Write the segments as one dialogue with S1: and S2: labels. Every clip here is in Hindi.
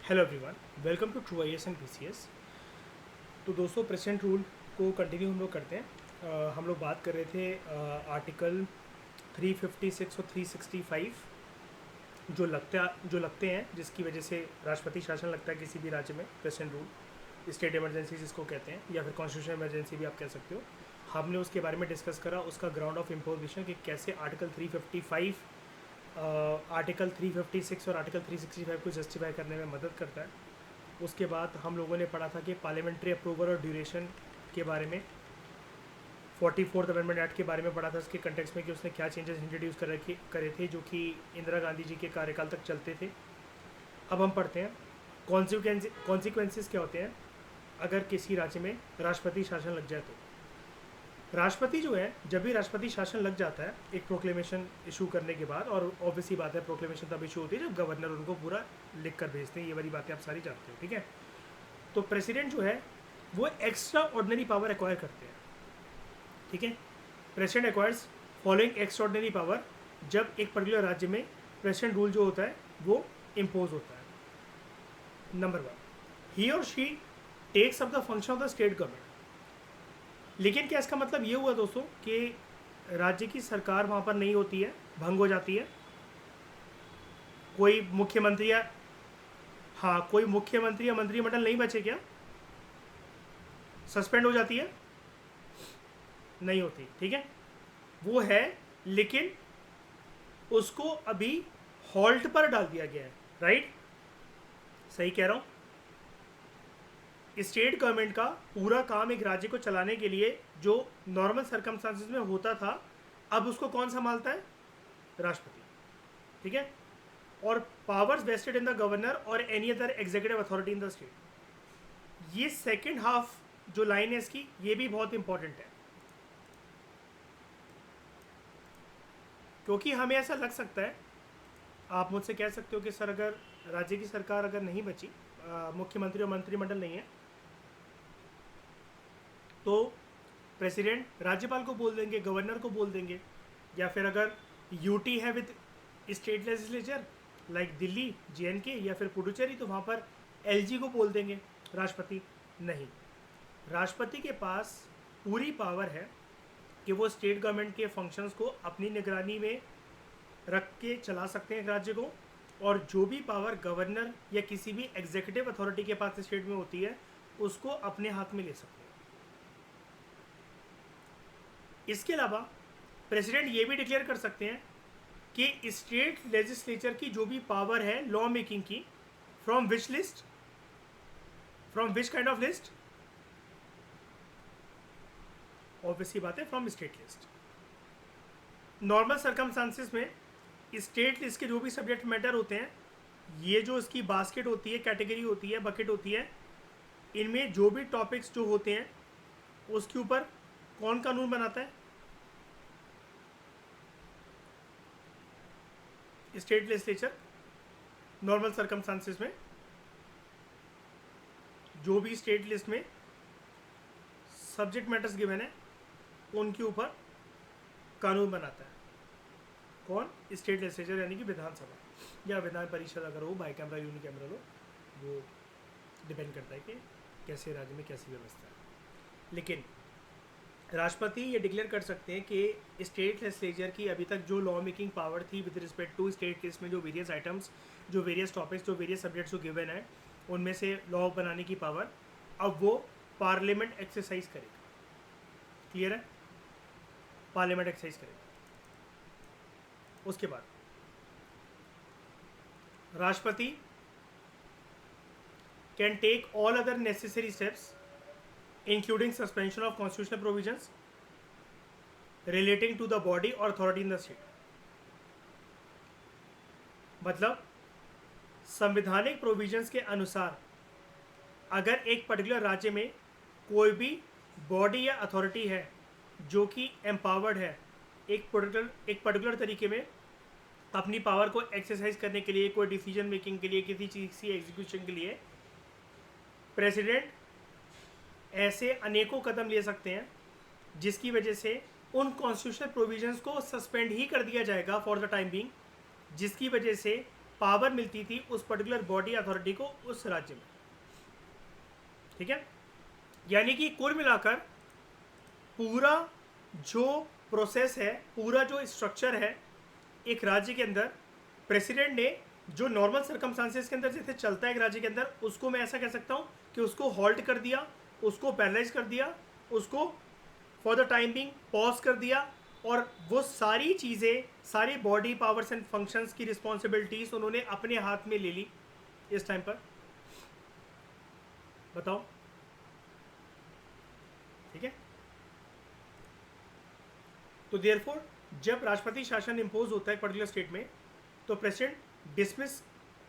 S1: Hello everyone, welcome to True IAS and PCS. तो दोस्तों, प्रेसिडेंट रूल को कंटिन्यू हम लोग करते हैं। हम लोग बात कर रहे थे आर्टिकल 356 और 365 जो लगते हैं, जिसकी वजह से राष्ट्रपति शासन लगता है किसी भी राज्य में। प्रेसिडेंट रूल, स्टेट इमरजेंसी जिसको कहते हैं, या फिर कॉन्स्टिट्यूशनल इमरजेंसी भी आप कह सकते हो। हमने उसके बारे में डिस्कस करा, उसका ग्राउंड ऑफ इम्पोजिशन कि कैसे आर्टिकल 355 आर्टिकल 356 और आर्टिकल 365 को जस्टिफाई करने में मदद करता है। उसके बाद हम लोगों ने पढ़ा था कि पार्लियामेंट्री अप्रूवल और ड्यूरेशन के बारे में, 44th अमेंडमेंट एक्ट के बारे में पढ़ा था, इसके कंटेक्स्ट में कि उसने क्या चेंजेस इंट्रोड्यूस करे थे जो कि इंदिरा गांधी जी के कार्यकाल तक चलते थे। अब हम पढ़ते हैं कॉन्सिक्वेंसेस क्या होते हैं अगर किसी राज्य में राष्ट्रपति शासन लग जाए। तो राष्ट्रपति जो है, जब भी राष्ट्रपति शासन लग जाता है एक प्रोक्लेमेशन इशू करने के बाद, और ऑब्वियसली बात है प्रोक्लेमेशन तब इशू होती है जब गवर्नर उनको पूरा लिख कर भेजते हैं। ये वाली बातें आप सारी जानते हो, ठीक है। तो प्रेसिडेंट जो है वो एक्स्ट्रा ऑर्डिनरी पावर एक्वायर करते हैं, ठीक है। President acquires following extra ordinary power जब एक पर्टिकुलर राज्य में प्रेसिडेंट रूल जो होता है वो इम्पोज होता है। नंबर 1, ही और she takes up the function of the state government. लेकिन क्या इसका मतलब ये हुआ दोस्तों कि राज्य की सरकार वहाँ पर नहीं होती है, भंग हो जाती है? कोई मुख्यमंत्री या मंत्रिमंडल नहीं बचे क्या? सस्पेंड हो जाती है? नहीं होती, ठीक है। वो है, लेकिन उसको अभी हॉल्ट पर डाल दिया गया है, राइट? सही कह रहा हूँ? स्टेट गवर्नमेंट का पूरा काम एक राज्य को चलाने के लिए जो नॉर्मल सर्कमस्टांसेस में होता था, अब उसको कौन संभालता है? राष्ट्रपति, ठीक है। और powers vested in the governor और any other executive authority in the state. ये सेकेंड हाफ जो लाइन है इसकी, ये भी बहुत इंपॉर्टेंट है, क्योंकि हमें ऐसा लग सकता है, आप मुझसे कह सकते हो कि सर अगर राज्य की सरकार अगर नहीं बची, मुख्यमंत्री और मंत्रिमंडल नहीं है, तो प्रेसिडेंट राज्यपाल को बोल देंगे, गवर्नर को बोल देंगे, या फिर अगर यूटी है with state legislature like Delhi, JNK या फिर पुडुचेरी, तो वहाँ पर एलजी को बोल देंगे, राष्ट्रपति नहीं। राष्ट्रपति के पास पूरी पावर है कि वो स्टेट गवर्नमेंट के फंक्शंस को अपनी निगरानी में रख के चला सकते हैं एक राज्य को, और जो भी पावर गवर्नर या किसी भी एग्जीक्यूटिव अथॉरिटी के पास स्टेट में होती है उसको अपने हाथ में ले सकते हैं। इसके अलावा प्रेसिडेंट ये भी डिक्लेयर कर सकते हैं कि स्टेट लेजिस्लेचर की जो भी पावर है लॉ मेकिंग की, from which kind of list? Obviously बात है, from state list. Normal circumstances में स्टेट लिस्ट के जो भी सब्जेक्ट मैटर होते हैं, ये जो इसकी बास्केट होती है, कैटेगरी होती है, बकेट होती है, इनमें जो भी टॉपिक्स जो होते हैं उसके ऊपर कौन कानून बनाता है? State legislature. नॉर्मल सर्कमस्टांसेस में जो भी स्टेट लिस्ट में सब्जेक्ट मैटर्स गिवन है उनके ऊपर कानून बनाता है कौन? स्टेट लेजिस्लेचर, यानी कि विधानसभा या विधान परिषद, अगर हो बाई कैमरा यूनि कैमरा हो, वो डिपेंड करता है कि कैसे राज्य में कैसी व्यवस्था है। लेकिन राष्ट्रपति ये डिक्लेयर कर सकते हैं कि स्टेट लेजिस्लेचर की अभी तक जो लॉ मेकिंग पावर थी with respect to state list में जो वेरियस आइटम्स, जो वेरियस टॉपिक्स, जो वेरियस सब्जेक्ट्स जो गिवन है, उनमें से लॉ बनाने की पावर अब वो पार्लियामेंट एक्सरसाइज करेगा। क्लियर है? पार्लियामेंट एक्सरसाइज करेगा। उसके बाद राष्ट्रपति can take all other necessary steps including suspension of constitutional provisions relating to the body or authority in the state। मतलब संवैधानिक प्रोविजंस के अनुसार अगर एक पर्टिकुलर राज्य में कोई भी बॉडी या अथॉरिटी है जो कि एम्पावर्ड है एक पर्टिकुलर तरीके में अपनी पावर को एक्सरसाइज करने के लिए, कोई डिसीजन मेकिंग के लिए, किसी चीज़ की एग्जीक्यूशन के लिए, प्रेसिडेंट ऐसे अनेकों कदम ले सकते हैं जिसकी वजह से उन कॉन्स्टिट्यूशनल प्रोविजंस को सस्पेंड ही कर दिया जाएगा फॉर द टाइम बीइंग, जिसकी वजह से पावर मिलती थी उस पर्टिकुलर बॉडी अथॉरिटी को उस राज्य में। ठीक है, यानी कि कुल मिलाकर पूरा जो प्रोसेस है, पूरा जो स्ट्रक्चर है एक राज्य के अंदर, प्रेसिडेंट ने जो नॉर्मल सर्कमस्टांसेस के अंदर जैसे चलता है एक राज्य के अंदर, उसको मैं ऐसा कह सकता हूँ कि उसको हॉल्ट कर दिया, उसको पैरालाइज कर दिया, उसको for the time being pause कर दिया, और वो सारी चीज़ें, सारी बॉडी पावर्स एंड फंक्शंस की रिस्पॉन्सिबिलिटीज उन्होंने अपने हाथ में ले ली इस टाइम पर। बताओ, ठीक है। तो देयरफॉर जब राष्ट्रपति शासन इम्पोज होता है पर्टिकुलर स्टेट में, तो प्रेसिडेंट डिसमिस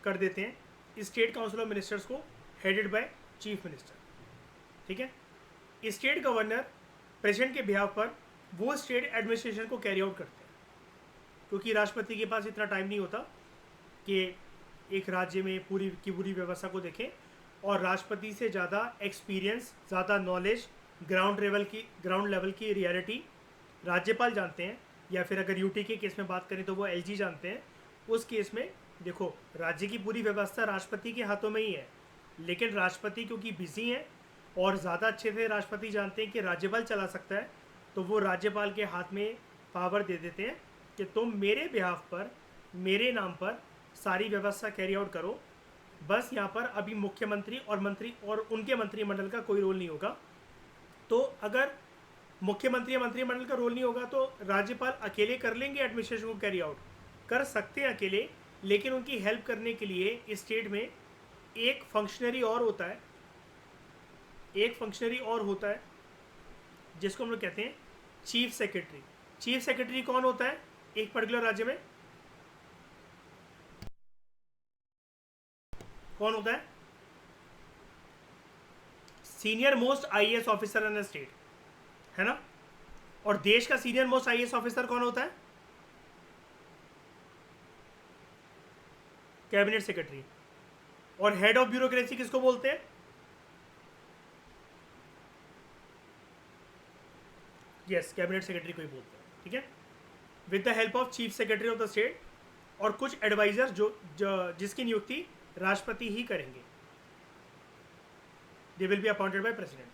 S1: कर देते हैं स्टेट काउंसिल ऑफ मिनिस्टर्स को, हेडेड बाय चीफ मिनिस्टर। ठीक है, स्टेट गवर्नर प्रेसिडेंट के बिहाफ पर वो स्टेट एडमिनिस्ट्रेशन को कैरी आउट करते हैं, क्योंकि राष्ट्रपति के पास इतना टाइम नहीं होता कि एक राज्य में पूरी की पूरी व्यवस्था को देखें, और राष्ट्रपति से ज़्यादा एक्सपीरियंस, ज़्यादा नॉलेज, ग्राउंड लेवल की रियलिटी राज्यपाल जानते हैं, या फिर अगर यूटी के केस में बात करें तो वो एलजी जानते हैं। उस केस में देखो, राज्य की पूरी व्यवस्था राष्ट्रपति के हाथों में ही है, लेकिन राष्ट्रपति क्योंकि बिजी हैं और ज़्यादा अच्छे से राष्ट्रपति जानते हैं कि राज्यपाल चला सकता है, तो वो राज्यपाल के हाथ में पावर दे देते हैं कि तुम मेरे बिहाफ पर, मेरे नाम पर सारी व्यवस्था कैरी आउट करो। बस यहाँ पर अभी मुख्यमंत्री और उनके मंत्रिमंडल का कोई रोल नहीं होगा। तो अगर मुख्यमंत्री या मंत्रिमंडल का रोल नहीं होगा तो राज्यपाल अकेले कर लेंगे एडमिनिस्ट्रेशन को कैरी आउट, कर सकते हैं अकेले, लेकिन उनकी हेल्प करने के लिए स्टेट में एक फंक्शनरी और होता है, जिसको हम लोग कहते हैं चीफ सेक्रेटरी। चीफ सेक्रेटरी कौन होता है एक पर्टिकुलर राज्य में? कौन होता है? Senior most IAS officer in state, है ना। और देश का सीनियर मोस्ट आईएएस ऑफिसर कौन होता है? Cabinet secretary. और हेड ऑफ ब्यूरोक्रेसी किसको बोलते हैं? यस, कैबिनेट सेक्रेटरी को ही बोलते हैं। ठीक है, with the help of chief secretary of the state और कुछ एडवाइजर जिसकी नियुक्ति राष्ट्रपति ही करेंगे। They will be appointed by president.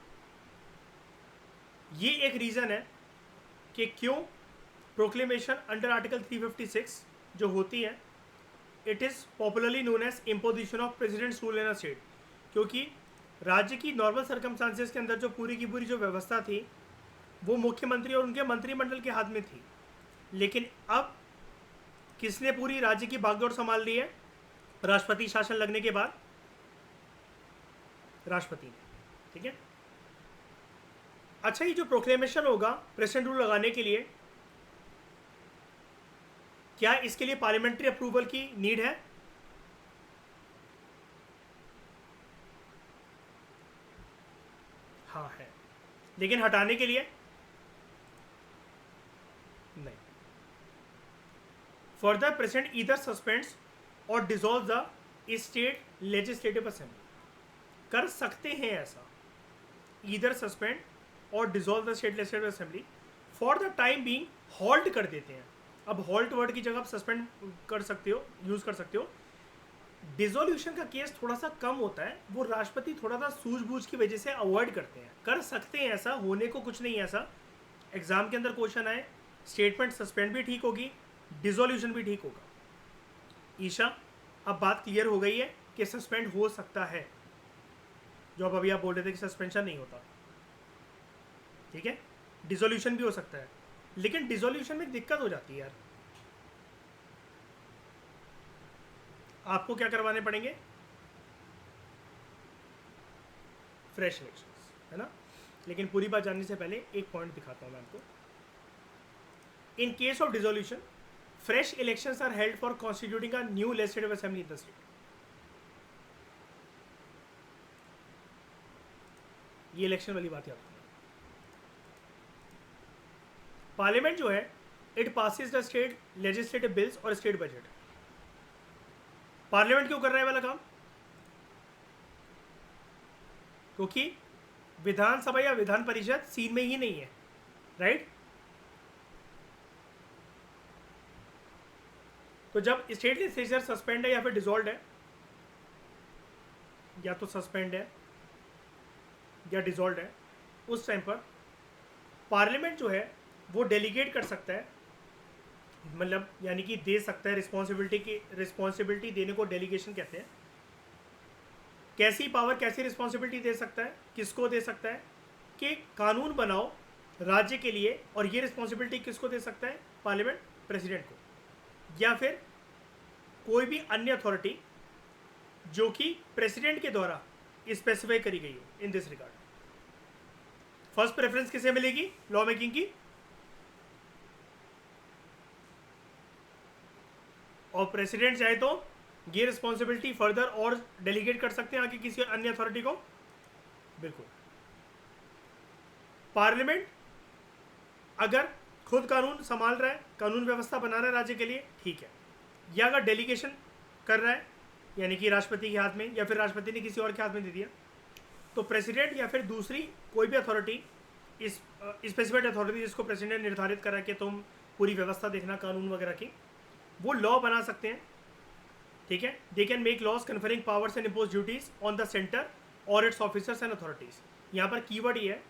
S1: ये एक रीज़न है कि क्यों प्रोक्लेमेशन अंडर आर्टिकल 356 जो होती है, it is popularly known as imposition of president's rule in a state, क्योंकि राज्य की नॉर्मल सर्कमस्टांसेस के अंदर जो पूरी की पूरी जो व्यवस्था थी वो मुख्यमंत्री और उनके मंत्रिमंडल के हाथ में थी, लेकिन अब किसने पूरी राज्य की बागडोर संभाल ली है राष्ट्रपति शासन लगने के बाद? राष्ट्रपति ने। ठीक है, अच्छा, ये जो प्रोक्लेमेशन होगा प्रेसिडेंट रूल लगाने के लिए, क्या इसके लिए पार्लियामेंट्री अप्रूवल की नीड है? हाँ है, लेकिन हटाने के लिए नहीं। फर्दर प्रेसिडेंट ईदर सस्पेंड्स और dissolve the state legislative assembly, कर सकते हैं ऐसा, ईदर सस्पेंड और dissolve the state legislative assembly, for the time being halt कर देते हैं। अब हॉल्ट वर्ड की जगह आप सस्पेंड कर सकते हो, यूज कर सकते हो। डिसोल्यूशन का केस थोड़ा सा कम होता है, वो राष्ट्रपति थोड़ा सा सूझबूझ की वजह से अवॉइड करते हैं। कर सकते हैं ऐसा, होने को कुछ नहीं है ऐसा। एग्जाम के अंदर क्वेश्चन आए, स्टेटमेंट सस्पेंड भी ठीक होगी, डिसोल्यूशन भी ठीक होगा। ईशा, अब बात क्लियर हो गई है कि सस्पेंड हो सकता है, जो अब अभी आप बोल रहे थे कि सस्पेंशन नहीं होता। ठीक है, डिसोल्यूशन भी हो सकता है, लेकिन डिसोल्यूशन में दिक्कत हो जाती है यार। आपको क्या करवाने पड़ेंगे? फ्रेश इलेक्शंस, है ना। लेकिन पूरी बात जानने से पहले एक पॉइंट दिखाता हूं मैं आपको। In case of dissolution, fresh elections are held for constituting a new legislative assembly in the state. ये इलेक्शन वाली बात याद रखना। पार्लियामेंट जो है, it passes the state legislative bills और स्टेट बजट। पार्लियामेंट क्यों कर रहा है वाला काम? क्योंकि विधानसभा या विधान परिषद सीन में ही नहीं है, राइट। तो जब स्टेट लेजिस्लेचर सस्पेंड है या फिर डिसॉल्व है, या तो सस्पेंड है या डिसॉल्व है, उस टाइम पर पार्लियामेंट जो है वो डेलीगेट कर सकता है, मतलब यानी कि दे सकता है, रिस्पॉन्सिबिलिटी देने को डेलीगेशन कहते हैं। कैसी पावर, कैसी रिस्पॉन्सिबिलिटी दे सकता है, किसको दे सकता है कि कानून बनाओ राज्य के लिए, और ये रिस्पॉन्सिबिलिटी किसको दे सकता है, पार्लियामेंट, प्रेसिडेंट को, या फिर कोई भी अन्य अथॉरिटी जो कि प्रेसिडेंट के द्वारा स्पेसिफाई करी गई हो in this regard. First preference किसे मिलेगी लॉ मेकिंग की, और प्रेसिडेंट चाहे तो ये रिस्पॉन्सिबिलिटी फर्दर और डेलीगेट कर सकते हैं आगे किसी अन्य अथॉरिटी को। बिल्कुल। पार्लियामेंट अगर खुद कानून संभाल रहा है, कानून व्यवस्था बना रहा है राज्य के लिए, ठीक है, या अगर डेलीगेशन कर रहा है यानी कि राष्ट्रपति के हाथ में या फिर राष्ट्रपति ने किसी और के हाथ में दे दिया, तो प्रेसिडेंट या फिर दूसरी कोई भी अथॉरिटी, इस स्पेसिफाइड अथॉरिटी जिसको प्रेसिडेंट निर्धारित करा कि तुम पूरी व्यवस्था देखना कानून वगैरह की, वो लॉ बना सकते हैं। ठीक है, they can make laws conferring powers and impose duties on the centre और इट्स ऑफिसर्स एंड अथॉरिटीज। यहाँ पर कीवर्ड ये है,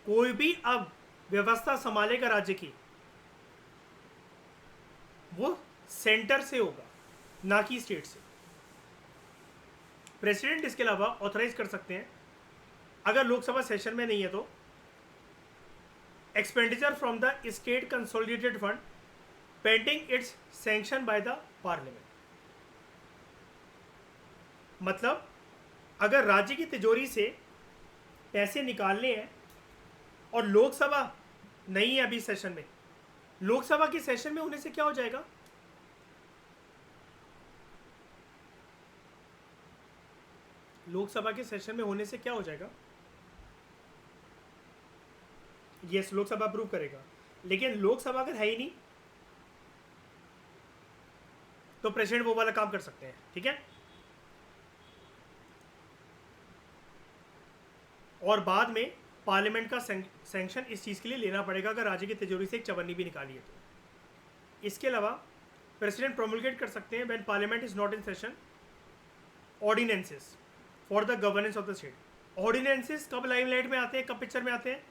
S1: कोई भी अब व्यवस्था संभालेगा राज्य की, वो सेंटर से होगा, ना कि स्टेट से। प्रेसिडेंट इसके अलावा ऑथराइज कर सकते हैं, अगर लोकसभा सेशन में नहीं है तो, expenditure from the state consolidated fund pending it's sanction by the parliament. मतलब अगर राज्य की तिजोरी से पैसे निकालने हैं और लोकसभा नहीं है अभी सेशन में, लोकसभा के सेशन में होने से क्या हो जाएगा, लोकसभा के सेशन में होने से क्या हो जाएगा, यस लोकसभा अप्रूव करेगा, लेकिन लोकसभा अगर है ही नहीं तो प्रेसिडेंट वो वाला काम कर सकते हैं। ठीक है, और बाद में पार्लियामेंट का सैंक्शन इस चीज़ के लिए लेना पड़ेगा अगर राज्य की तिजोरी से एक चवन्नी भी निकाली है तो। इसके अलावा प्रेसिडेंट प्रोमुलगेट कर सकते हैं when parliament is not in session ordinances for the governance of the state. Ordinances कब लाइमलाइट में आते हैं, कब पिक्चर में आते हैं,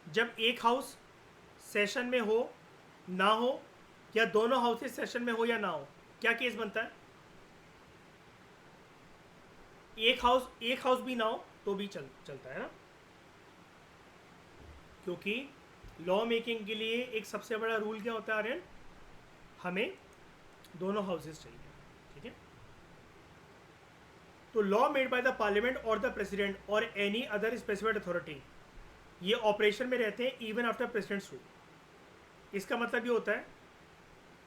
S1: जब एक हाउस सेशन में हो ना हो, या दोनों हाउसेस सेशन में हो या ना हो। क्या केस बनता है, एक हाउस भी ना हो तो भी चलता है ना, क्योंकि लॉ मेकिंग के लिए एक सबसे बड़ा रूल क्या होता है आर्यन, हमें दोनों हाउसेस चाहिए। ठीक है, तो law made by the parliament और द प्रेसिडेंट और एनी अदर स्पेसिफाइड अथॉरिटी, ये ऑपरेशन में रहते हैं इवन आफ्टर प्रेसिडेंट्स रूल। इसका मतलब ये होता है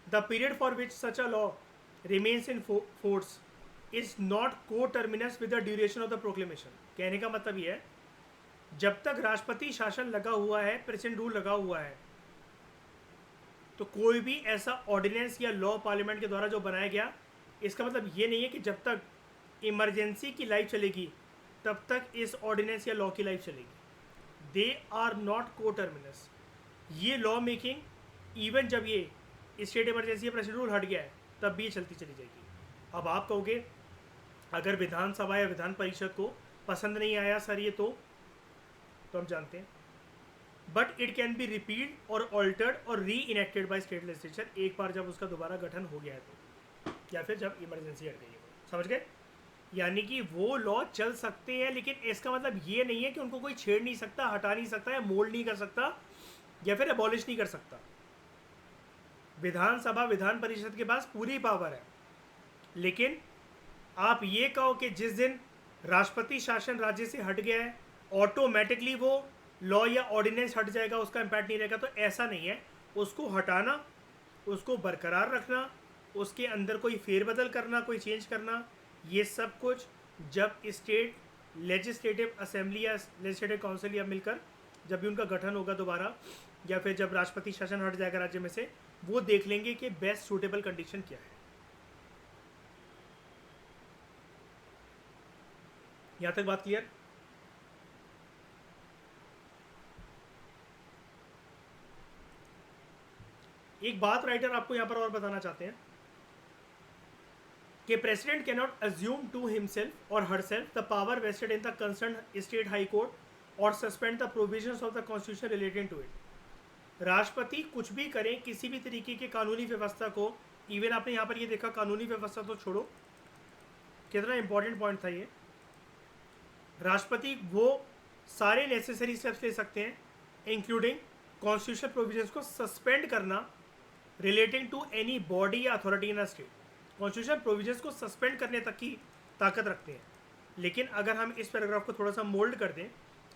S1: the period for which such a law remains in force is not coterminous with the duration of the proclamation. कहने का मतलब ये है, जब तक राष्ट्रपति शासन लगा हुआ है, प्रेसिडेंट रूल लगा हुआ है, तो कोई भी ऐसा ऑर्डिनेंस या लॉ पार्लियामेंट के द्वारा जो बनाया गया, इसका मतलब ये नहीं है कि जब तक इमरजेंसी की लाइफ चलेगी तब तक इस ऑर्डिनेंस या लॉ की लाइफ चलेगी। दे आर नॉट को टर्मिनस। ये लॉ मेकिंग इवन जब ये स्टेट इमरजेंसी या प्रेसिडेंट रूल हट गया है तब भी ये चलती चली जाएगी। अब आप कहोगे अगर विधानसभा या विधान परिषद को पसंद नहीं आया सर ये तो हम जानते हैं, but it can B repealed और ऑल्टर्ड और री इनेक्टेड बाय स्टेट लेजिस्लेचर, एक बार जब उसका दोबारा गठन हो गया है तो, या फिर जब इमरजेंसी हट गई है। समझ गए, यानी कि वो लॉ चल सकते हैं, लेकिन इसका मतलब ये नहीं है कि उनको कोई छेड़ नहीं सकता, हटा नहीं सकता, या मोल्ड नहीं कर सकता, या फिर अबॉलिश नहीं कर सकता। विधानसभा विधान परिषद के पास पूरी पावर है, लेकिन आप ये कहो कि जिस दिन राष्ट्रपति शासन राज्य से हट गया है ऑटोमेटिकली वो लॉ या ऑर्डिनेंस हट जाएगा, उसका इम्पैक्ट नहीं रहेगा, तो ऐसा नहीं है। उसको हटाना, उसको बरकरार रखना, उसके अंदर कोई फेरबदल करना, कोई चेंज करना, ये सब कुछ जब स्टेट लेजिस्लेटिव असेंबली या लेजिस्लेटिव काउंसिल या मिलकर जब भी उनका गठन होगा दोबारा, या फिर जब राष्ट्रपति शासन हट जाएगा राज्य में से, वो देख लेंगे कि बेस्ट सूटेबल कंडीशन क्या है। यहाँ तक बात क्लियर? एक बात राइटर आपको यहाँ पर और बताना चाहते हैं कि president can not assume to himself और herself the power vested in the concern state high court और suspend the provisions of the constitution related to it. राष्ट्रपति कुछ भी करें किसी भी तरीके की कानूनी व्यवस्था को, इवन आपने यहाँ पर ये देखा कानूनी व्यवस्था तो छोड़ो, कितना इंपॉर्टेंट पॉइंट था ये, राष्ट्रपति वो सारे नेसेसरी स्टेप्स ले सकते हैं इंक्लूडिंग कॉन्स्टिट्यूशन प्रोविजंस को सस्पेंड करना रिलेटिंग टू एनी बॉडी या authority in a state. Constitution provisions को सस्पेंड करने तक की ताकत रखते हैं। लेकिन अगर हम इस पैराग्राफ को थोड़ा सा मोल्ड कर दें,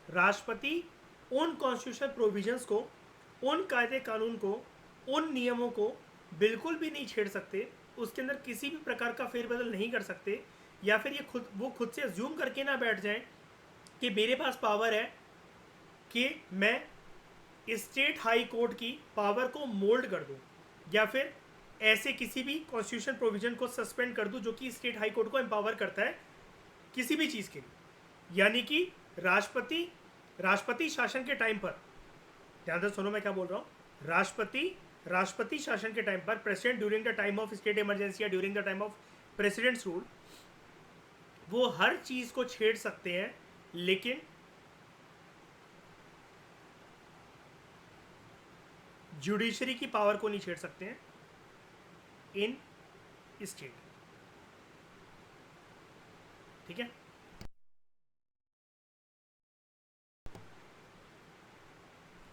S1: राष्ट्रपति उन कॉन्स्टिट्यूशन प्रोविजंस को, उन कायदे कानून को, उन नियमों को बिल्कुल भी नहीं छेड़ सकते, उसके अंदर किसी भी प्रकार का फेरबदल नहीं कर सकते, या फिर ये वो खुद से अज्यूम करके ना बैठ जाएं कि मेरे पास पावर है कि मैं स्टेट हाई कोर्ट की पावर को मोल्ड कर दूं, या फिर ऐसे किसी भी कॉन्स्टिट्यूशन प्रोविजन को सस्पेंड कर दूं जो कि स्टेट हाई कोर्ट को एम्पावर करता है किसी भी चीज़ के लिए। यानी कि राष्ट्रपति शासन के टाइम पर, ध्यान से सुनो मैं क्या बोल रहा हूँ, राष्ट्रपति शासन के टाइम पर president during the time of state emergency या during the time of president's rule वो हर चीज़ को छेड़ सकते हैं, लेकिन जुडिशरी की पावर को नहीं छेड़ सकते हैं इन स्टेट। ठीक है,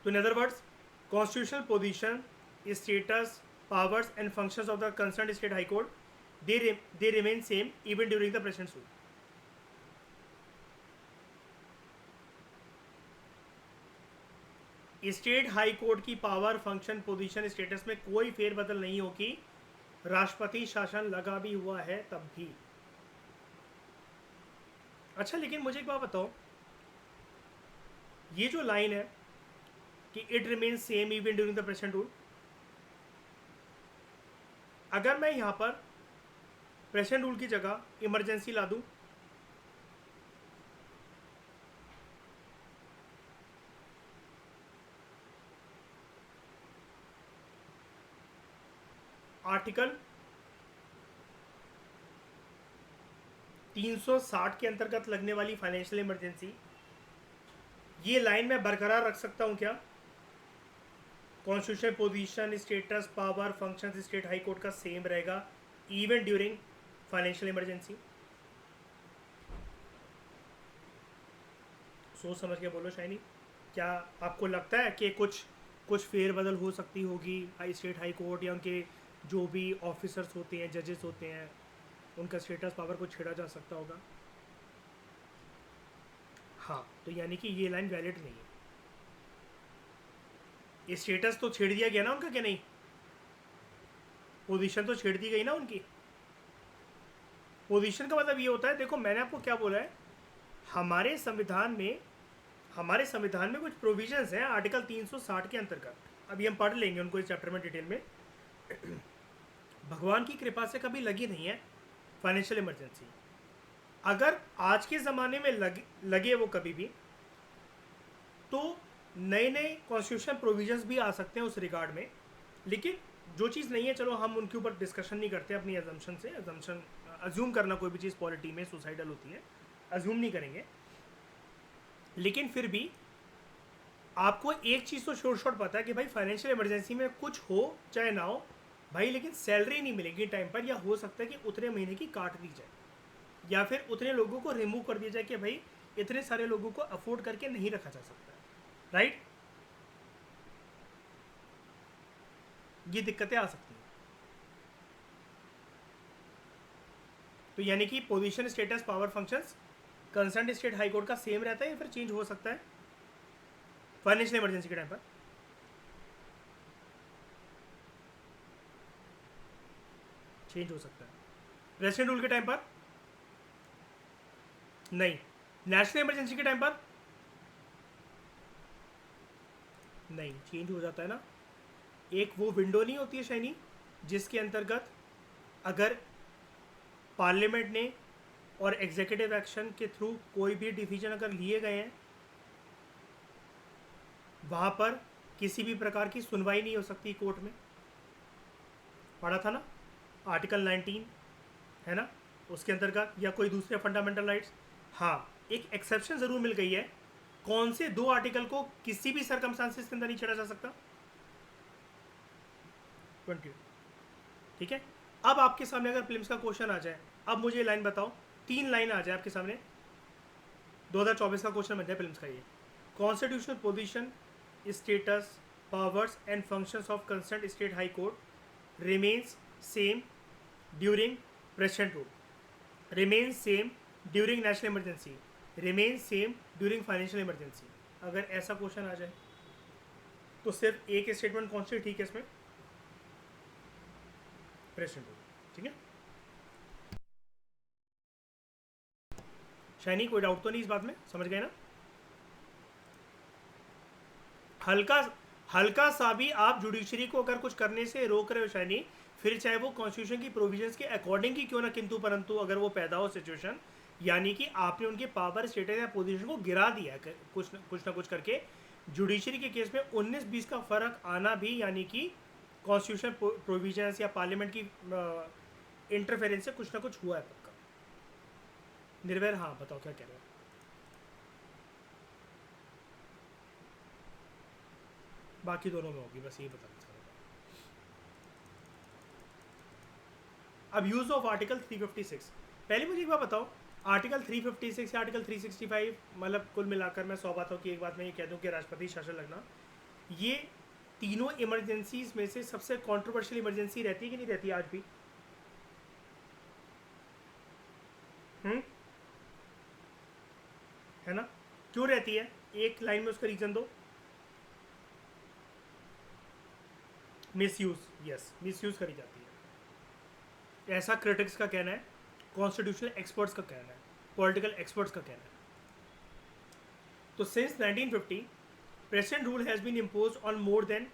S1: तो in other words constitutional position, status, powers and functions of the concerned state high court they remain same even during the president's rule. State high court की पावर, फंक्शन, पोजीशन, स्टेटस में कोई फेरबदल नहीं होगी, राष्ट्रपति शासन लगा भी हुआ है तब भी। अच्छा, लेकिन मुझे एक बात बताओ, ये जो लाइन है कि it remain same even during the president rule, अगर मैं यहां पर प्रेसिडेंट रूल की जगह इमरजेंसी ला दूं, आर्टिकल 360 के अंतर्गत लगने वाली फाइनेंशियल इमरजेंसी, ये लाइन में बरकरार रख सकता हूं क्या? Constitution position, status, power, function state high court का सेम रहेगा इवन ड्यूरिंग फाइनेंशियल इमरजेंसी। सोच समझ के बोलो शाइनी, क्या आपको लगता है कि कुछ फेरबदल हो सकती होगी स्टेट हाई कोर्ट या उनके जो भी ऑफिसर्स होते हैं, जजेस होते हैं, उनका स्टेटस, पावर को छेड़ा जा सकता होगा? हाँ, तो यानी कि ये लाइन वैलिड नहीं है। स्टेटस तो छेड़ दिया गया ना उनका, क्या नहीं? पोजीशन तो छेड़ दी गई ना उनकी। पोजीशन का मतलब ये होता है, देखो मैंने आपको क्या बोला है, हमारे संविधान में कुछ प्रोविजंस हैं आर्टिकल 360 के अंतर्गत, अभी हम पढ़ लेंगे उनको इस चैप्टर में डिटेल में। भगवान की कृपा से कभी लगी नहीं है फाइनेंशियल इमरजेंसी। अगर आज के ज़माने में लगे वो कभी भी, तो नए नए कॉन्स्टिट्यूशन प्रोविजंस भी आ सकते हैं उस रिगार्ड में। लेकिन जो चीज़ नहीं है, चलो हम उनके ऊपर डिस्कशन नहीं करते अपनी अजम्पशन से। अज्यूम करना कोई भी चीज़ पॉलिटी में सुसाइडल होती है, अज्यूम नहीं करेंगे। लेकिन फिर भी आपको एक चीज़ तो शोर शॉर्ट पता है कि भाई फाइनेंशियल इमरजेंसी में कुछ हो चाहे ना हो भाई, लेकिन सैलरी नहीं मिलेगी टाइम पर, या हो सकता है कि उतने महीने की काट दी जाए, या फिर उतने लोगों को रिमूव कर दिया जाए कि भाई इतने सारे लोगों को अफोर्ड करके नहीं रखा जा सकता, राइट? ये दिक्कतें आ सकती हैं। तो यानी कि position, status, power, functions concern state high court का सेम रहता है या फिर चेंज हो सकता है फाइनेंशियल इमरजेंसी के टाइम पर? चेंज हो सकता है। प्रेसिडेंट रूल के टाइम पर नहीं, नेशनल इमरजेंसी के टाइम पर नहीं, चेंज हो जाता है ना। एक वो विंडो नहीं होती है शाइनी, जिसके अंतर्गत अगर पार्लियामेंट ने और एग्जीक्यूटिव एक्शन के थ्रू कोई भी डिसीजन अगर लिए गए हैं, वहाँ पर किसी भी प्रकार की सुनवाई नहीं हो सकती कोर्ट में, पढ़ा था ना, आर्टिकल 19 है ना, उसके अंतर्गत, या कोई दूसरे फंडामेंटल राइट्स। हाँ, एक एक्सेप्शन ज़रूर मिल गई है, कौन से 2 आर्टिकल को किसी भी सरकमस्टांसिस के अंदर नहीं छेड़ा जा सकता? 20। ठीक है। अब आपके सामने अगर फिल्म्स का क्वेश्चन आ जाए, अब मुझे लाइन बताओ, 3 लाइन आ जाए आपके सामने, 2024 का क्वेश्चन बन जाए फिल्म्स का ये, constitutional position, status, powers and functions of concern state high court remains same during president rule, remains same during national emergency, remains same during financial emergency. अगर ऐसा क्वेश्चन आ जाए तो सिर्फ एक स्टेटमेंट कौन सी ठीक है इसमें? President rule. ठीक है, शाइनी कोई डाउट तो नहीं इस बात में, समझ गए ना? हल्का हल्का सा भी आप जुडिशरी को अगर कुछ करने से रोक रहे हो शाइनी, फिर चाहे वो कॉन्स्टिट्यूशन की प्रोविजंस के अकॉर्डिंग ही क्यों ना किंतु परंतु अगर वो पैदा हो सिचुएशन, यानी कि आपने उनके पावर, स्टेटस या पोजीशन को गिरा दिया कुछ ना कुछ करके, जुडिशरी के केस में 19-20 का फर्क आना भी, यानी कि कॉन्स्टिट्यूशन प्रोविजंस या पार्लियामेंट की इंटरफेरेंस से कुछ ना कुछ हुआ है पक्का। निर्भय, हाँ बताओ क्या कह रहे हो? बाकी दोनों में होगी, बस यही बताना चाह रहा था। अब यूज ऑफ आर्टिकल 356, पहले मुझे एक बात बताओ, आर्टिकल 356 या आर्टिकल 365, मतलब कुल मिलाकर मैं 100 बातों की एक बात में ये कह दूं कि राष्ट्रपति शासन लगना, ये तीनों इमरजेंसीज में से सबसे कंट्रोवर्शियल इमरजेंसी रहती है कि नहीं रहती आज भी? है ना, क्यों रहती है? एक लाइन में उसका रीजन दो। मिसयूज, यस, मिसयूज करी जाती है, ऐसा क्रिटिक्स का कहना है, कॉन्स्टिट्यूशनल एक्सपर्ट्स का कहना है, पॉलिटिकल एक्सपर्ट्स का कहना है। तो since 1950 president rule has been impose on more than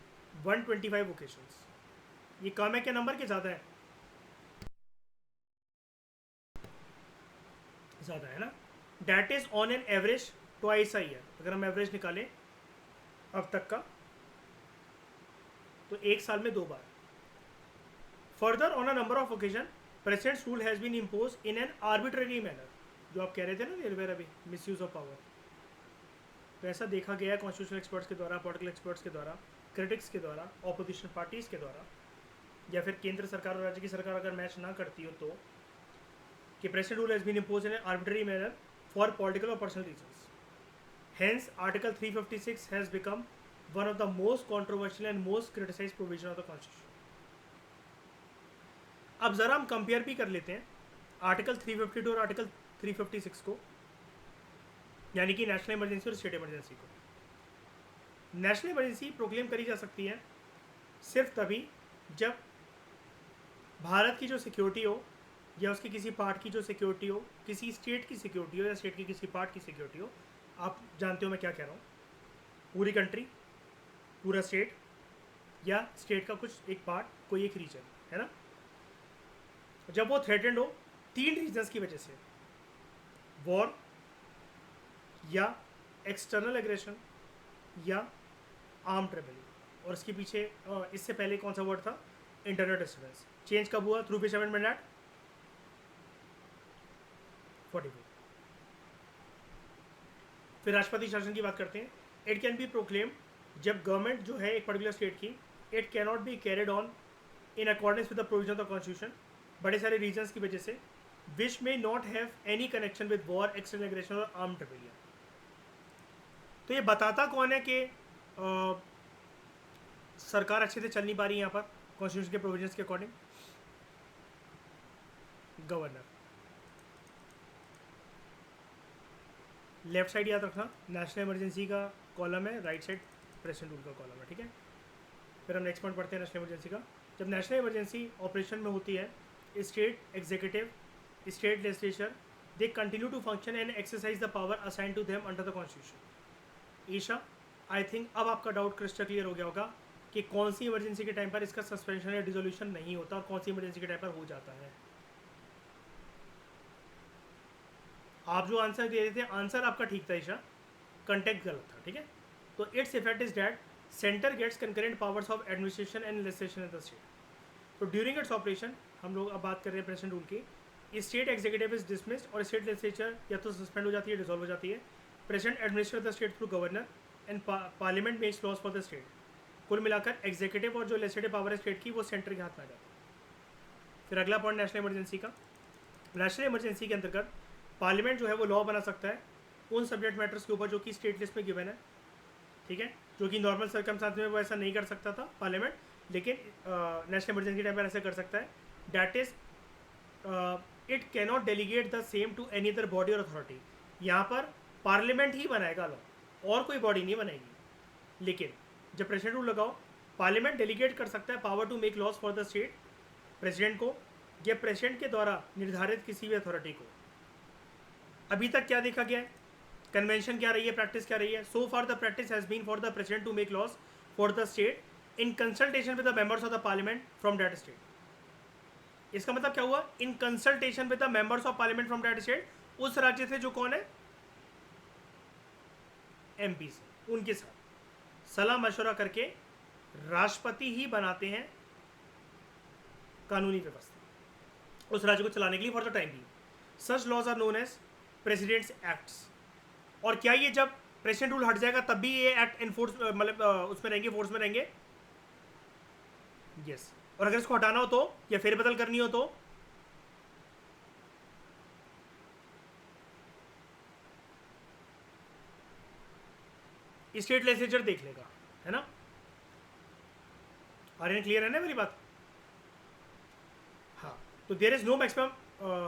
S1: 125 occasions. ये कम है क्या नंबर के ज़्यादा है? ज़्यादा है ना। That is on an average twice a year, अगर हम एवरेज निकालें अब तक का, तो एक साल में 2 बार। Further on a number of occasion president's rule has been impose in an arbitrary manner, जो आप कह रहे थे ना निर्भय अभी, मिस यूज ऑफ पावर, तो ऐसा देखा गया है कॉन्स्टिट्यूशनल एक्सपर्ट्स के द्वारा, पॉलिटिकल एक्सपर्ट्स के द्वारा, क्रिटिक्स के द्वारा, ऑपोजिशन पार्टीज़ के द्वारा, या फिर केंद्र सरकार और राज्य की सरकार अगर मैच ना करती हो तो, कि president rule has been impose in an arbitrary manner for political और personal reasons. Hence, Article 356 has become one of the most controversial and most criticized provision of the Constitution. अब ज़रा हम कंपेयर भी कर लेते हैं आर्टिकल 352 और आर्टिकल 356 को, यानी कि नेशनल इमरजेंसी और स्टेट इमरजेंसी को। नेशनल इमरजेंसी प्रोक्लेम करी जा सकती है सिर्फ तभी जब भारत की जो सिक्योरिटी हो, या उसके किसी पार्ट की जो सिक्योरिटी हो, किसी स्टेट की सिक्योरिटी हो, या स्टेट की किसी पार्ट की सिक्योरिटी हो। आप जानते हो मैं क्या कह रहा हूँ, पूरी कंट्री, पूरा स्टेट, या स्टेट का कुछ एक पार्ट, कोई एक रीजन, है ना। जब वो थ्रेटेंड हो 3 रीजन्स की वजह से, वॉर, या एक्सटर्नल एग्रेशन, या आर्म्ड रेबेलियन, और इसके पीछे इससे पहले कौन सा वर्ड था? Internal disturbance. चेंज कब हुआ? Through which amendment act 44। फिर राष्ट्रपति शासन की बात करते हैं। इट कैन बी प्रोक्लेम जब गवर्नमेंट जो है एक पर्टिकुलर स्टेट की, it can not be carried on in accordance with the provision of the constitution, बड़े सारे रीजन्स की वजह से, which may not have any connection with war, external aggression और आर्म्ड रेबेलियन। तो ये बताता कौन है कि सरकार अच्छे से चल नहीं पा रही है यहाँ पर कॉन्स्टिट्यूशन के प्रोविजंस के अकॉर्डिंग? गवर्नर। लेफ्ट साइड याद रखना, नेशनल इमरजेंसी का कॉलम है, राइट साइड प्रेसिडेंट रूल का कॉलम है, ठीक है। फिर हम नेक्स्ट पॉइंट पढ़ते हैं नेशनल इमरजेंसी का। जब नेशनल इमरजेंसी ऑपरेशन में होती है, state executive, state legislature, they continue to function and exercise the power assign to them under the constitution. Isha, I think अब आपका डाउट क्रिस्टल क्लियर हो गया होगा कि कौन सी इमरजेंसी के टाइम पर इसका सस्पेंशन या डिसोल्यूशन नहीं होता और कौन सी इमरजेंसी के टाइम पर हो जाता है। आप जो आंसर दे रहे थे, आंसर आपका ठीक था ईशा, कंटेक्ट गलत था, ठीक है। तो its effect is that centre gets concurrent powers of administration and legislation in the state. तो ड्यूरिंग इट्स ऑपरेशन हम लोग अब बात कर रहे हैं प्रेसिडेंट रूल की, स्टेट एग्जीक्यूटिव इज डिसमिस्ड और स्टेट लेजिस्लेचर या तो सस्पेंड हो जाती है, डिसॉल्व हो जाती है। President administer the state through governor and parliament makes laws for the state. कुल मिलाकर एग्जीक्यूटिव और जो लेजिस्लेटिव पावर है स्टेट की वो सेंटर के हाथ में आ जाती है। फिर अगला पॉइंट नेशनल इमरजेंसी का। नेशनल इमरजेंसी के अंतर्गत पार्लियामेंट जो है वो लॉ बना सकता है उन सब्जेक्ट मैटर्स के ऊपर जो कि स्टेट लिस्ट में गिवन है, ठीक है, जो कि नॉर्मल सर्कमस्टांस में वो ऐसा नहीं कर सकता था पार्लियामेंट, लेकिन नेशनल इमरजेंसी टाइम पर ऐसा कर सकता है। That is it cannot delegate the same to any other body और अथॉरिटी। यहाँ पर पार्लियामेंट ही बनाएगा लॉ और कोई बॉडी नहीं बनाएगी। लेकिन जब प्रेसिडेंट रूल लगाओ, पार्लियामेंट डेलीगेट कर सकता है power to make laws for the state president को या प्रेसिडेंट के द्वारा निर्धारित किसी भी अथॉरिटी को। अभी तक क्या देखा गया है, कन्वेंशन क्या रही है, प्रैक्टिस क्या रही है? So far the practice has been for the president to make laws for the state in consultation with the members of the parliament from that state. इसका मतलब क्या हुआ? In consultation with the members of parliament from that state, उस राज्य से जो कौन है, एमपी से, उनके साथ सलाह मशवरा करके राष्ट्रपति ही बनाते हैं कानूनी व्यवस्था उस राज्य को चलाने के लिए फॉर द टाइम भी। Such laws are known as president's acts. और क्या ये जब प्रेसिडेंट रूल हट जाएगा तब भी ये एक्ट इनफोर्स मतलब उसमें रहेंगे, फोर्स में रहेंगे? यस। और अगर इसको हटाना हो तो या फेरबदल करनी हो तो स्टेट लेजिस्लेचर देख लेगा, है ना? आर्यन क्लियर है ना मेरी बात? हाँ, तो देयर इज नो मैक्सिमम,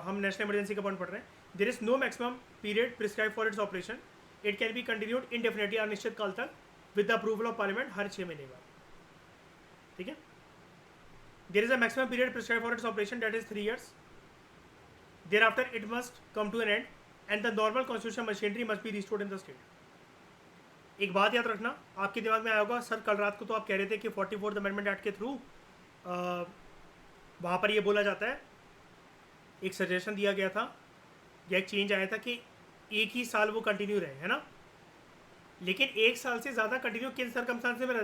S1: हम नेशनल इमरजेंसी का पॉइंट पढ़ रहे हैं। There is no maximum period prescribe for its operation, it can be continued indefinitely अनिश्चित काल तक with the approval of parliament हर 6 महीने बाद, ठीक है। There is a maximum period prescribe for its operation that is 3 years। Thereafter it must come to an end and the normal constitution machinery must be restored in the state. एक बात याद रखना, आपके दिमाग में आया होगा सर कल रात को तो आप कह रहे थे कि 44th अमेंडमेंट एक्ट के थ्रू वहाँ पर ये बोला जाता है, एक सजेशन दिया गया था या एक चेंज आया था कि एक ही साल वो कंटिन्यू रहे, है ना? लेकिन एक साल से ज़्यादा कंटिन्यू किन सर्कमस्टांसेस में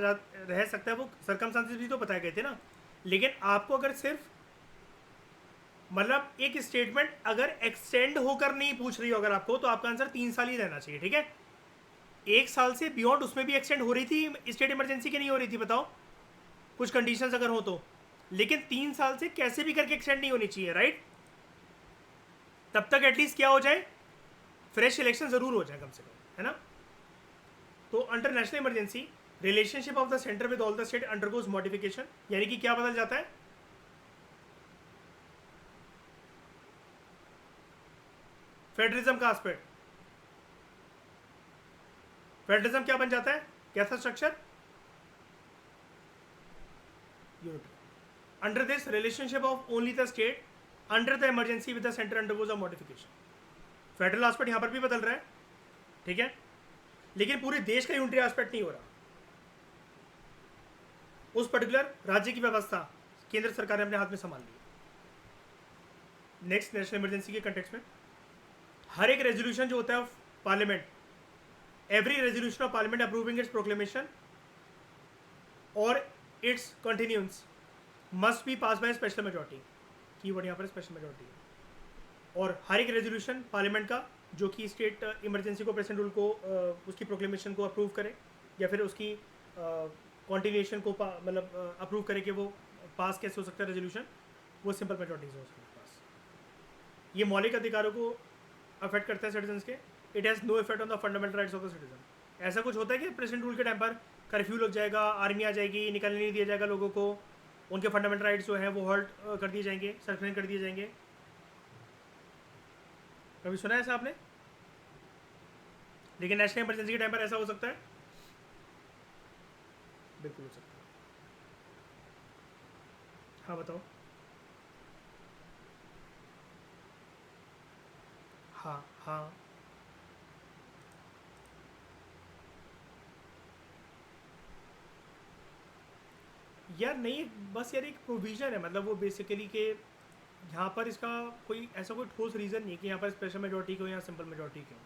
S1: रह सकता है, वो सर्कमस्टांसेस भी तो बताए गए थे ना। लेकिन आपको अगर सिर्फ मतलब एक स्टेटमेंट अगर एक्सटेंड होकर नहीं पूछ रही हो अगर आपको, तो आपका आंसर 3 साल ही रहना चाहिए, ठीक है। 1 साल से बियॉन्ड उसमें भी एक्सटेंड हो रही थी स्टेट इमरजेंसी की नहीं हो रही थी, बताओ कुछ कंडीशंस अगर हो तो। लेकिन 3 साल से कैसे भी करके एक्सटेंड नहीं होनी चाहिए, राइट? तब तक एटलीस्ट क्या हो जाए, फ्रेश इलेक्शन जरूर हो जाए कम से कम, है ना? तो under national emergency relationship of the centre with all the state undergoes modification, यानी कि क्या बदल जाता है? फेडरलिज्म का एस्पेक्ट, फेडरलिज्म क्या बन जाता है? क्या था structure? Unity. Under this relationship of only the state under the emergency with the centre undergoes a modification. Federal aspect यहाँ पर भी बदल रहा है, ठीक है, लेकिन पूरे देश का यूनिटरी एस्पेक्ट नहीं हो रहा। उस पर्टिकुलर राज्य की व्यवस्था केंद्र सरकार ने अपने हाथ में संभाल ली। नेक्स्ट, नेशनल इमरजेंसी के कंटेक्स्ट में हर एक रेजोल्यूशन जो होता है parliament, every resolution of parliament approving its proclamation और its continuance must be pass by special majority. Keyword यहाँ पर स्पेशल मेजॉरिटी है। और हर एक रेजोल्यूशन पार्लियामेंट का जो कि स्टेट इमरजेंसी को, प्रेसिडेंट रूल को, उसकी प्रोक्लेमेशन को अप्रूव करे या फिर उसकी कॉन्टिन्यूएशन को मतलब अप्रूव करे कि वो पास कैसे हो सकता है रेजोल्यूशन, वो सिंपल मेजॉरिटी से हो सकता है पास। ये मौलिक अधिकारों को अफेक्ट करता है सिटीजन्स के। It has no effect on the fundamental rights of the citizen. ऐसा कुछ होता है कि प्रेसिडेंट रूल के टाइम पर कर्फ्यू लग जाएगा, आर्मी आ जाएगी, निकलने नहीं दिया जाएगा लोगों को, उनके फंडामेंटल राइट्स जो हैं वो हॉल्ट कर दिए जाएंगे, सस्पेंड कर दिए जाएंगे? कभी सुना है ऐसा आपने? लेकिन नेशनल इमरजेंसी के टाइम पर ऐसा हो सकता है? बिल्कुल हो सकता है। हाँ बताओ। हाँ हाँ, यार नहीं, बस यार एक प्रोविज़न है, मतलब वो बेसिकली कि यहाँ पर इसका कोई ऐसा कोई ठोस रीज़न नहीं कि यहाँ पर स्पेशल मेजॉरिटी क्यों या सिंपल मेजॉरिटी क्यों।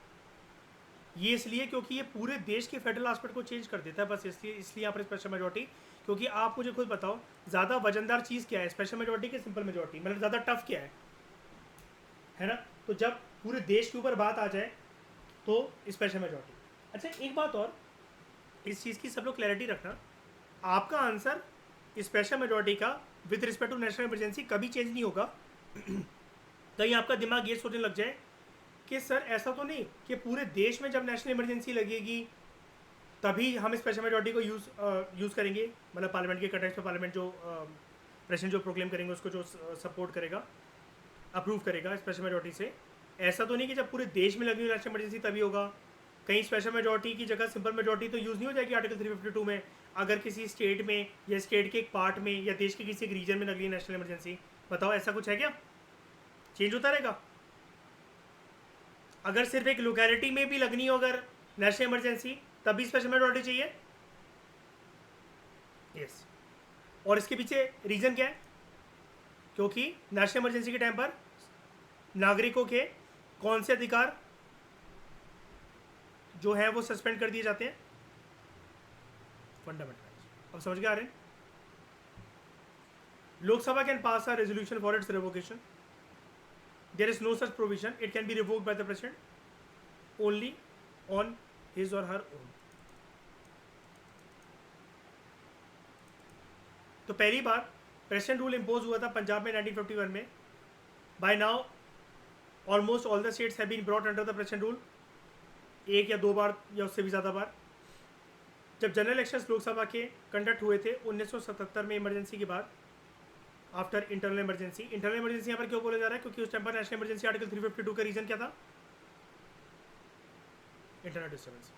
S1: ये इसलिए क्योंकि ये पूरे देश के फेडरल एस्पेक्ट को चेंज कर देता है, बस इसलिए यहाँ पर स्पेशल मेजॉरिटी, क्योंकि आप मुझे खुद बताओ ज़्यादा वजनदार चीज़ क्या है, स्पेशल मेजोरिटी की सिंपल मेजोरिटी, मतलब ज़्यादा टफ क्या है ना। तो जब पूरे देश के ऊपर बात आ जाए तो स्पेशल मेजोरिटी। अच्छा एक बात और, इस चीज़ की सब लोग क्लैरिटी रखना, आपका आंसर स्पेशल मेजोरिटी का with respect to national emergency कभी चेंज नहीं होगा। कहीं आपका दिमाग ये सोचने लग जाए कि सर ऐसा तो नहीं कि पूरे देश में जब नेशनल इमरजेंसी लगेगी तभी हम स्पेशल मेजोरिटी को यूज़ करेंगे, मतलब पार्लियामेंट के कंटेक्स्ट में पार्लियामेंट जो प्रेसिडेंट जो प्रोक्लेम करेंगे उसको जो सपोर्ट करेगा, अप्रूव करेगा स्पेशल मेजोरिटी से। ऐसा तो नहीं कि जब पूरे देश में लगी नेशनल इमरजेंसी तभी होगा। कहीं स्पेशल मेजोरिटी की जगह सिंपल मेजोरिटी तो यूज़ नहीं हो जाएगी आर्टिकल 352 में, अगर किसी स्टेट में या स्टेट के एक पार्ट में या देश के किसी एक रीजन में लगी नेशनल इमरजेंसी। बताओ ऐसा कुछ है क्या? चेंज होता रहेगा। अगर सिर्फ एक लोकेलिटी में भी लगनी हो अगर नेशनल इमरजेंसी तभी स्पेशल मेजोरिटी चाहिए। यस। और इसके पीछे रीज़न क्या है? क्योंकि नेशनल इमरजेंसी के टाइम पर नागरिकों के कौन से अधिकार जो है वो सस्पेंड कर दिए जाते हैं, फंडामेंटल। अब समझ के आ रहे हैं? Lok Sabha can pass a resolution for its revocation, there is no such provision, it can be revoked by the president only on his और हर ओन। तो पहली बार प्रेसिडेंट रूल इम्पोज हुआ था पंजाब में 1951 में। By now almost all the states have been brought under the president rule, एक या दो बार या उससे भी ज़्यादा बार। जब जनरल इलेक्शंस लोकसभा के कंडक्ट हुए थे 1977 में इमरजेंसी के बाद, after internal emergency. Internal emergency यहाँ पर क्यों बोला जा रहा है? क्योंकि उस टाइम पर नेशनल इमरजेंसी आर्टिकल 352 का रीजन क्या था? Internal disturbance.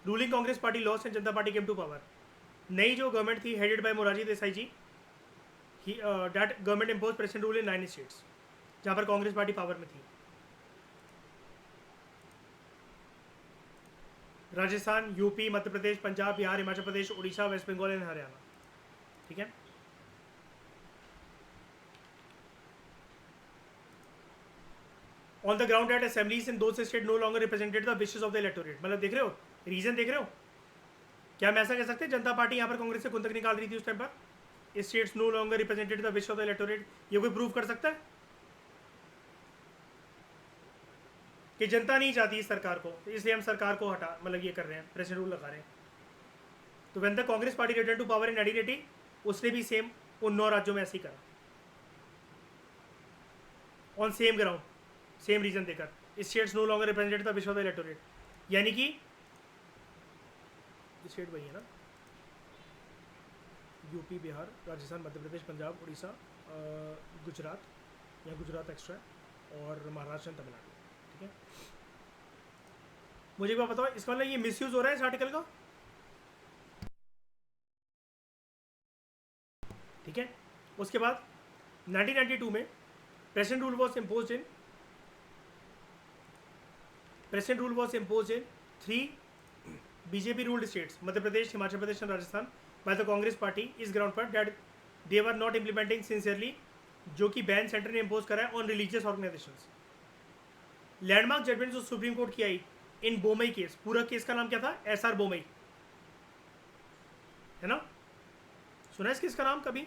S1: Ruling Congress party lost and Janata party came to power. नई जो गवर्नमेंट थी headed by Morarji Desai ji, that government impose president rule in 9 states, जहाँ पर कांग्रेस पार्टी पावर में थी। Rajasthan, UP, Madhya Pradesh, Punjab, Bihar, Himachal Pradesh, Orissa, West Bengal and Haryana. ठीक है। On the ground at assemblies in those state no longer represented the wishes of the electorate. मतलब देख रहे हो रीजन, देख रहे हो? क्या हम ऐसा कह सकते हैं जनता पार्टी यहाँ पर कांग्रेस से खुंदक निकाल रही थी उस टाइम पर? States no longer represented the wishes of the electorate, ये कोई प्रूव कर सकता है कि जनता नहीं चाहती इस सरकार को, इसलिए हम सरकार को हटा, मतलब ये कर रहे हैं, प्रेसिडेंट रूल लगा रहे हैं। तो when the Congress party return to power in 1980, उसने भी सेम उन 9 राज्यों में ऐसे ही करा, on same ground, same reason देकर, states no longer represented the wishes of the electorate. यानी कि स्टेट वही है ना, यूपी, बिहार, राजस्थान, मध्य प्रदेश, पंजाब, उड़ीसा, गुजरात या गुजरात एक्स्ट्रा, और महाराष्ट्र एंड तमिलनाडु। ठीक है। मुझे एक बात बताओ, इसका मतलब ये मिसयूज हो रहा है इस आर्टिकल का? ठीक है। उसके बाद 1992 में president rule was impose in 3 BJP ruled states, Madhya Pradesh, Himachal Pradesh and Rajasthan, by the Congress party इस ग्राउंड पर that they were not implementing sincerely, जो कि बैन सेंटर ने इम्पोज करा है on religious organisations. Landmark judgement जो सुप्रीम कोर्ट की आई इन बोमई केस, पूरा केस का नाम क्या था? एसआर बोमई, है ना? सुना है इस केस का नाम कभी?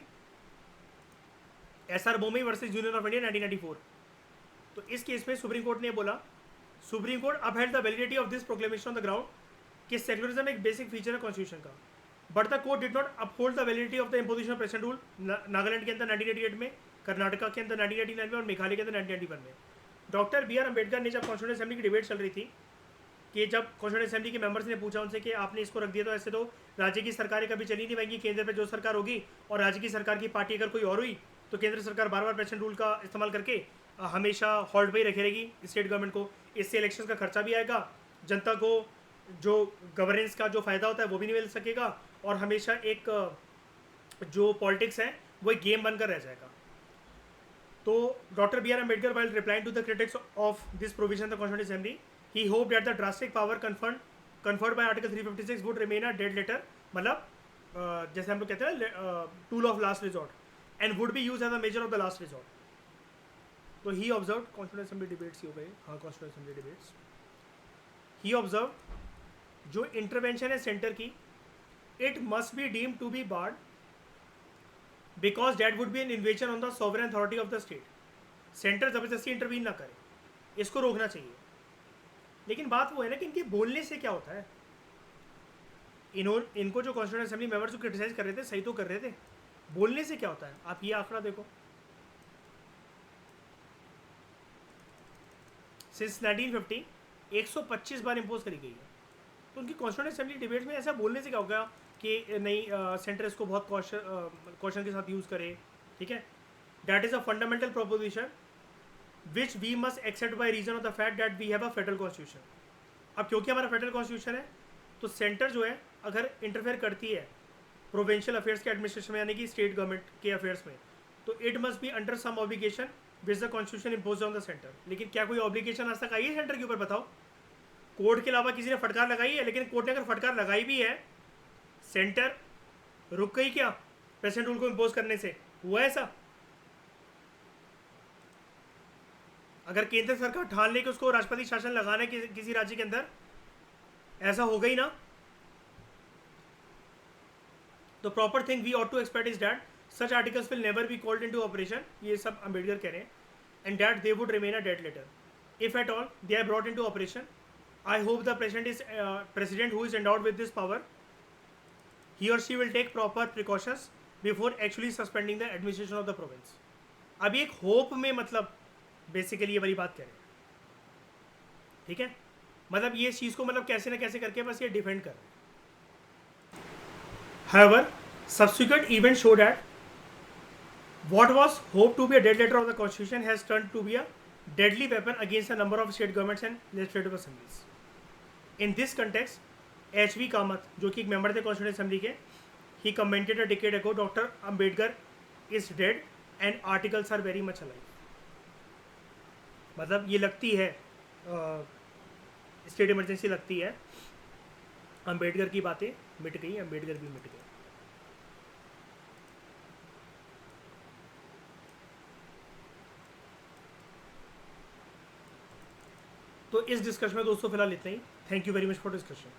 S1: SR Bommai versus union of India 1994। तो इस केस में सुप्रीम कोर्ट ने बोला, supreme court upheld the validity of this proclamation on the ground कि सेक्युलरिज्म एक बेसिक फीचर है कॉन्स्टिट्यूशन का, but the court did not uphold the validity of the imposition of president rule. Nagaland के अंदर 1988 में, कर्नाटका के अंदर 1989 में और मेघालय के अंदर 1991 में। डॉक्टर बी आर अम्बेडकर ने जब कॉन्स्टिट्यूशन असेंबली की डिबेट चल रही थी, कि जब कॉन्स्टिट्यूशन असेंबली के मेंबर्स ने पूछा उनसे कि आपने इसको रख दिया तो ऐसे तो राज्य की सरकारें कभी चली नहीं पाएंगी, केंद्र पर जो सरकार होगी और राज्य की सरकार की पार्टी अगर कोई और हुई तो केंद्र सरकार बार बार प्रेसिडेंट रूल का इस्तेमाल करके हमेशा हॉल्ट पे ही रखे रहेगी स्टेट गवर्नमेंट को। इससे इलेक्शन का खर्चा भी आएगा, जनता को जो गवर्नेंस का जो फ़ायदा होता है वो भी नहीं मिल सकेगा, और हमेशा एक जो पॉलिटिक्स है वो एक गेम बनकर रह जाएगा। तो doctor B R Ambedkar while replying to the critics of this provision the Constituent Assembly, he hoped that the drastic power conferred by Article 356 would remain a dead letter, मतलब जैसे हम लोग कहते हैं tool of last resort, and would be use as a measure of the last resort. तो he observe constituent assembly debates ही हो गए, हाँ constituent assembly debates. He observe जो इंटरवेंशन है सेंटर की, it must be deem to be barred because that would be an invasion on the sovereign authority of the state. Centre जबरदस्ती इंटरवीन ना करे, इसको रोकना चाहिए. लेकिन बात वो है ना कि इनके बोलने से क्या होता है. इनको जो कॉन्स्टिट्यूएंट असेंबली मेंबर्स को क्रिटिसाइज कर रहे थे, सही तो कर रहे थे. बोलने से क्या होता है, आप ये आंकड़ा देखो. सिंस 1950 125 बार इम्पोज करी गई है. तो उनकी कॉन्स्टिट्यूएंट असेंबली डिबेट्स में ऐसा बोलने से क्या होगा कि नहीं, सेंटर इसको बहुत कॉशन के साथ यूज़ करे. ठीक है, that is a fundamental proposition which we must accept by reason of the fact that we have a federal constitution. अब क्योंकि हमारा फेडरल कॉन्स्टिट्यूशन है, तो सेंटर जो है अगर इंटरफेयर करती है प्रोविंशियल अफेयर्स के एडमिनिस्ट्रेशन में, यानी कि स्टेट गवर्नमेंट के अफेयर्स में, तो it must be under some obligation which the constitution impose on the centre. लेकिन क्या कोई ऑब्लिगेशन आज तक आई है सेंटर के ऊपर, बताओ. कोर्ट के अलावा किसी ने फटकार लगाई है? लेकिन कोर्ट ने अगर फटकार लगाई भी है, सेंटर रुक गई क्या प्रेसिडेंट रूल को इम्पोज करने से? हुआ ऐसा? अगर केंद्र सरकार ठान ले कि उसको राष्ट्रपति शासन लगाना है किसी राज्य के अंदर, ऐसा हो गई ना. तो proper thing we ought to expect is that such articles will never be called into operation. ये सब अंबेडकर कह रहे हैं. And that they would remain a dead letter if at all they are brought into operation. I hope the president who is endowed with this power, he or she will take proper precautions before actually suspending the administration of the province. अभी एक होप में मतलब बेसिकली ये वाली बात कह रहे हैं. ठीक है, मतलब ये चीज़ को मतलब कैसे ना कैसे करके बस ये डिफेंड कर रहे हैं. However, subsequent events show that what was hoped to be a dead letter of the constitution has turned to be a deadly weapon against a number of state governments and legislative assemblies. In this context, H.V. Kamath, जो कि एक मेंबर थे कॉन्स्टिट्यूएंट असेंबली के, he commented a decade ago, Dr. Ambedkar is dead and articles are very much alive. मतलब ये लगती है स्टेट इमरजेंसी लगती है, अंबेडकर की बातें मिट गई, अंबेडकर भी मिट गए. तो इस डिस्कशन में दोस्तों फिलहाल इतना ही. Thank you very much for discussion.